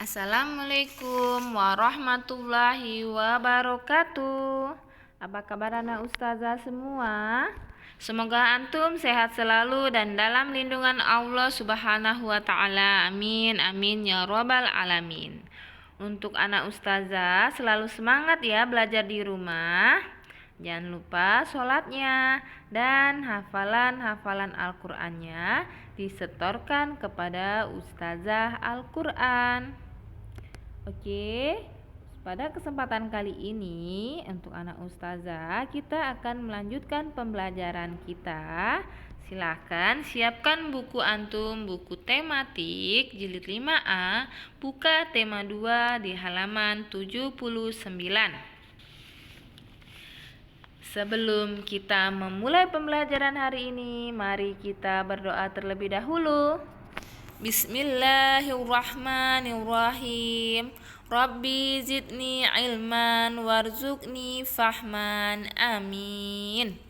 Assalamualaikum warahmatullahi wabarakatuh. Apa kabar anak ustazah semua? Semoga antum sehat selalu dan dalam lindungan Allah Subhanahu wa taala. Amin amin ya rabbal alamin. Untuk anak ustazah selalu semangat ya belajar di rumah. Jangan lupa sholatnya dan hafalan-hafalan Al-Qur'annya disetorkan kepada ustazah Al-Qur'an. Oke, pada kesempatan kali ini untuk anak ustazah kita akan melanjutkan pembelajaran kita. Silahkan siapkan buku antum, buku tematik jilid 5A, buka tema 2 di halaman 79. Sebelum kita memulai pembelajaran hari ini, mari kita berdoa terlebih dahulu. Bismillahirrahmanirrahim. Rabbi zidni ilman warzuqni fahman. Amin.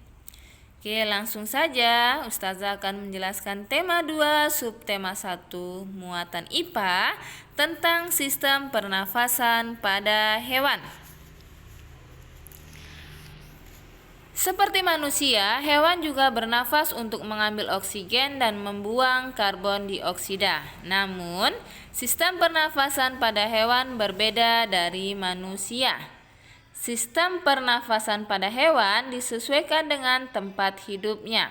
Oke, langsung saja Ustazah akan menjelaskan tema 2 subtema 1 muatan IPA tentang sistem pernafasan pada hewan. Seperti manusia, hewan juga bernafas untuk mengambil oksigen dan membuang karbon dioksida. Namun, sistem pernafasan pada hewan berbeda dari manusia. Sistem pernafasan pada hewan disesuaikan dengan tempat hidupnya.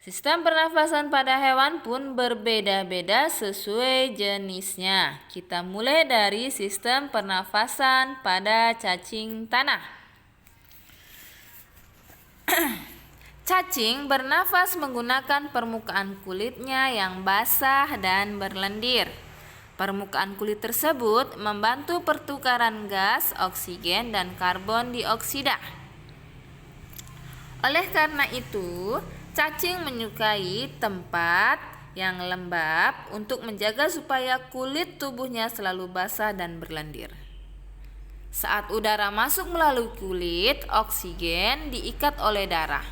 Sistem pernafasan pada hewan pun berbeda-beda sesuai jenisnya. Kita mulai dari sistem pernafasan pada cacing tanah. Cacing bernafas menggunakan permukaan kulitnya yang basah dan berlendir. Permukaan kulit tersebut membantu pertukaran gas, oksigen, dan karbon dioksida. Oleh karena itu, cacing menyukai tempat yang lembab untuk menjaga supaya kulit tubuhnya selalu basah dan berlendir. Saat udara masuk melalui kulit, oksigen diikat oleh darah.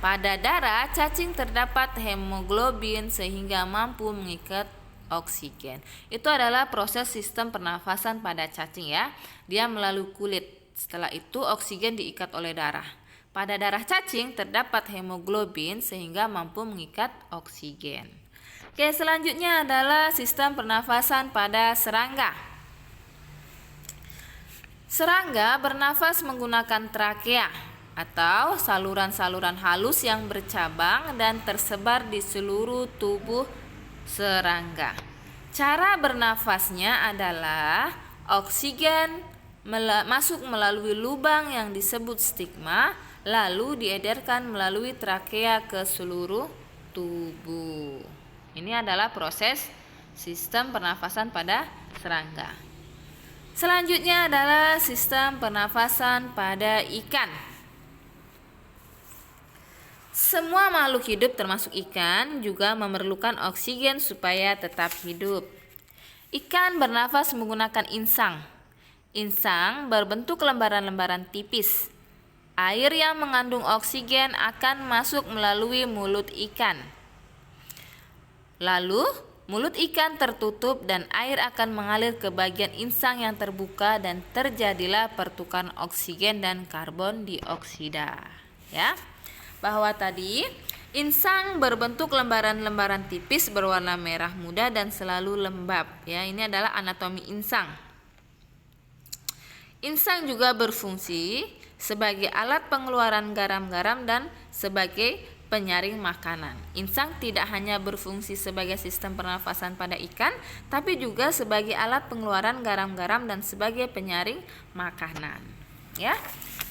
Pada darah, cacing terdapat hemoglobin sehingga mampu mengikat oksigen. Itu adalah proses sistem pernafasan pada cacing ya. Dia melalui kulit. Setelah itu oksigen diikat oleh darah. Pada darah cacing terdapat hemoglobin sehingga mampu mengikat oksigen. Oke, selanjutnya adalah sistem pernafasan pada serangga. Serangga bernafas menggunakan trakea atau saluran-saluran halus yang bercabang dan tersebar di seluruh tubuh serangga. Cara bernafasnya adalah oksigen masuk melalui lubang yang disebut stigma, lalu diedarkan melalui trakea ke seluruh tubuh. Ini adalah proses sistem pernafasan pada serangga. Selanjutnya adalah sistem pernafasan pada ikan. Semua makhluk hidup termasuk ikan juga memerlukan oksigen supaya tetap hidup. Ikan bernafas menggunakan insang. Insang berbentuk lembaran-lembaran tipis. Air yang mengandung oksigen akan masuk melalui mulut ikan. Lalu mulut ikan tertutup dan air akan mengalir ke bagian insang yang terbuka dan terjadilah pertukaran oksigen dan karbon dioksida. Ya, bahwa tadi insang berbentuk lembaran-lembaran tipis berwarna merah muda dan selalu lembab. Ya, ini adalah anatomi insang. Insang juga berfungsi sebagai alat pengeluaran garam-garam dan sebagai penyaring makanan. Insang tidak hanya berfungsi sebagai sistem pernafasan pada ikan, tapi juga sebagai alat pengeluaran garam-garam dan sebagai penyaring makanan. Ya.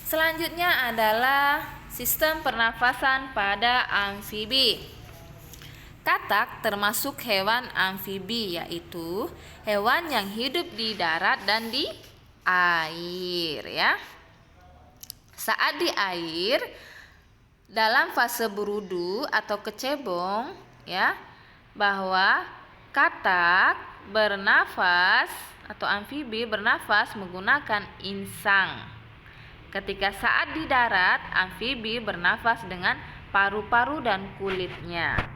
Selanjutnya adalah sistem pernafasan pada amfibi. Katak termasuk hewan amfibi, yaitu hewan yang hidup di darat dan di air. Ya. Saat di air, dalam fase berudu atau kecebong, ya, bahwa katak bernafas atau amfibi bernafas menggunakan insang. Ketika saat di darat, amfibi bernafas dengan paru-paru dan kulitnya.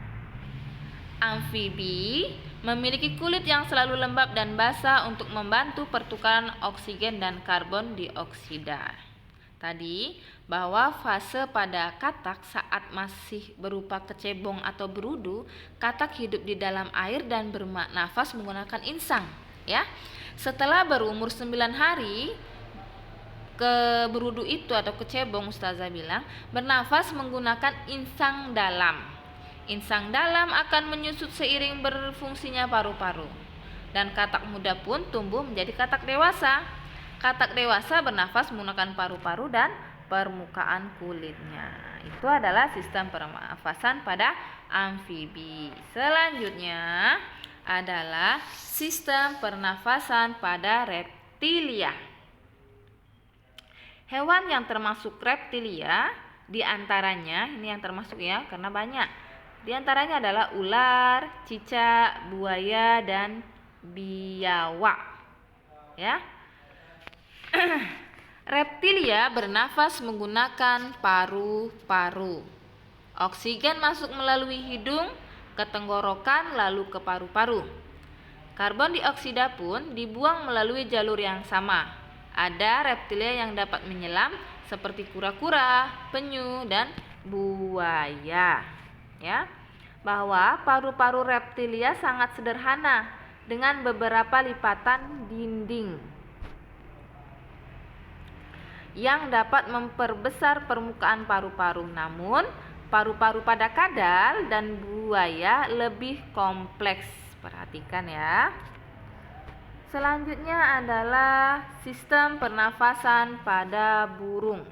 Amfibi memiliki kulit yang selalu lembab dan basah untuk membantu pertukaran oksigen dan karbon dioksida. Tadi bahwa fase pada katak saat masih berupa kecebong atau berudu, katak hidup di dalam air dan bernafas menggunakan insang, ya. Setelah berumur 9 hari, ke berudu itu atau kecebong, Ustazah bilang, bernafas menggunakan insang dalam. Insang dalam akan menyusut seiring berfungsinya paru-paru. Dan katak muda pun tumbuh menjadi katak dewasa. Katak dewasa bernafas menggunakan paru-paru dan permukaan kulitnya. Itu adalah sistem pernafasan pada amfibi. Selanjutnya adalah sistem pernafasan pada reptilia. Hewan yang termasuk reptilia diantaranya, ini yang termasuk ya karena banyak. Di antaranya adalah ular, cicak, buaya, dan biawak. Ya. Reptilia bernafas menggunakan paru-paru. Oksigen masuk melalui hidung ke tenggorokan lalu ke paru-paru. Karbon dioksida pun dibuang melalui jalur yang sama. Ada reptilia yang dapat menyelam seperti kura-kura, penyu, dan buaya. Ya, bahwa paru-paru reptilia sangat sederhana dengan beberapa lipatan dinding yang dapat memperbesar permukaan paru-paru. Namun, paru-paru pada kadal dan buaya lebih kompleks. Perhatikan ya. Selanjutnya adalah sistem pernafasan pada burung.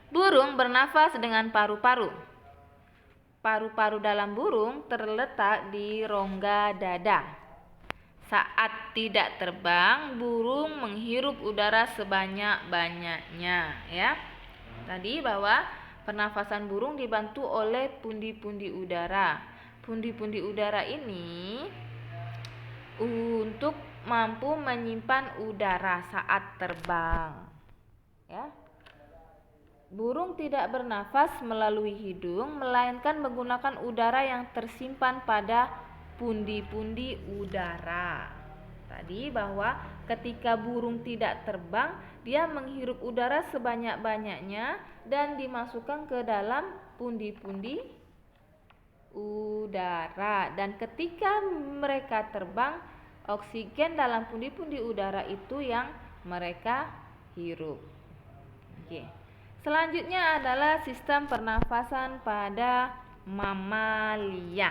Burung bernafas dengan paru-paru. Paru-paru dalam burung terletak di rongga dada. Saat tidak terbang, burung menghirup udara sebanyak-banyaknya, ya. Tadi bahwa pernafasan burung dibantu oleh pundi-pundi udara. Pundi-pundi udara ini untuk mampu menyimpan udara saat terbang, ya. Burung tidak bernafas melalui hidung, melainkan menggunakan udara yang tersimpan pada pundi-pundi udara. Tadi bahwa ketika burung tidak terbang, dia menghirup udara sebanyak-banyaknya dan dimasukkan ke dalam pundi-pundi udara. Dan ketika mereka terbang, oksigen dalam pundi-pundi udara itu yang mereka hirup. Oke. Selanjutnya adalah sistem pernafasan pada mamalia.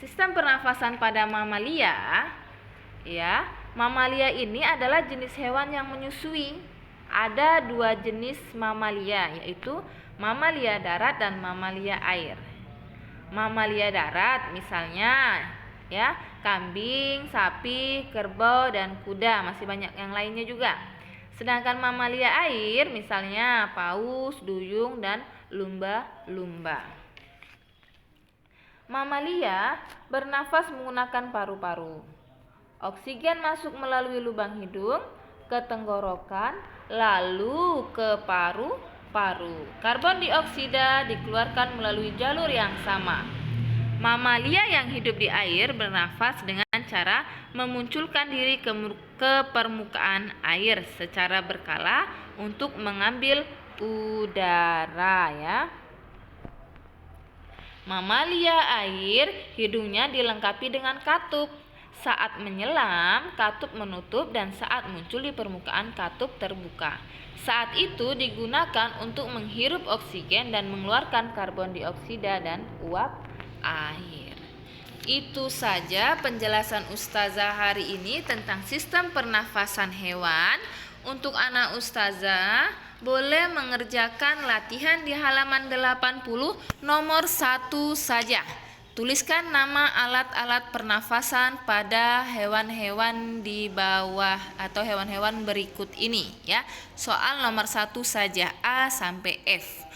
Sistem pernafasan pada mamalia, ya, mamalia ini adalah jenis hewan yang menyusui. Ada 2 jenis mamalia, yaitu mamalia darat dan mamalia air. Mamalia darat misalnya, ya, kambing, sapi, kerbau, dan kuda, masih banyak yang lainnya juga. Sedangkan mamalia air misalnya paus, duyung, dan lumba-lumba. Mamalia bernafas menggunakan paru-paru. Oksigen masuk melalui lubang hidung ke tenggorokan lalu ke paru-paru. Karbon dioksida dikeluarkan melalui jalur yang sama. Mamalia yang hidup di air bernafas dengan cara memunculkan diri ke permukaan air secara berkala untuk mengambil udara, ya. Mamalia air hidungnya dilengkapi dengan katup. Saat menyelam, katup menutup, dan saat muncul di permukaan, katup terbuka. Saat itu digunakan untuk menghirup oksigen dan mengeluarkan karbon dioksida dan uap air. Itu saja penjelasan Ustazah hari ini tentang sistem pernafasan hewan. Untuk anak Ustazah boleh mengerjakan latihan di halaman 80 nomor 1 saja. Tuliskan nama alat-alat pernafasan pada hewan-hewan di bawah atau hewan-hewan berikut ini, ya. Soal nomor 1 saja, A sampai F.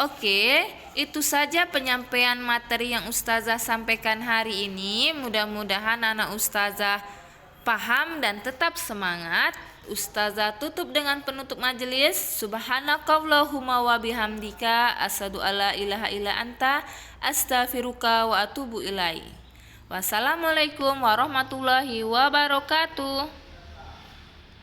Oke, itu saja penyampaian materi yang Ustazah sampaikan hari ini. Mudah-mudahan anak Ustazah paham dan tetap semangat. Ustazah tutup dengan penutup majelis. Subhanakallahumma wa bihamdika asyhadu alla ilaha illa anta astaghfiruka wa atubu ilaiq. Wassalamualaikum warahmatullahi wabarakatuh.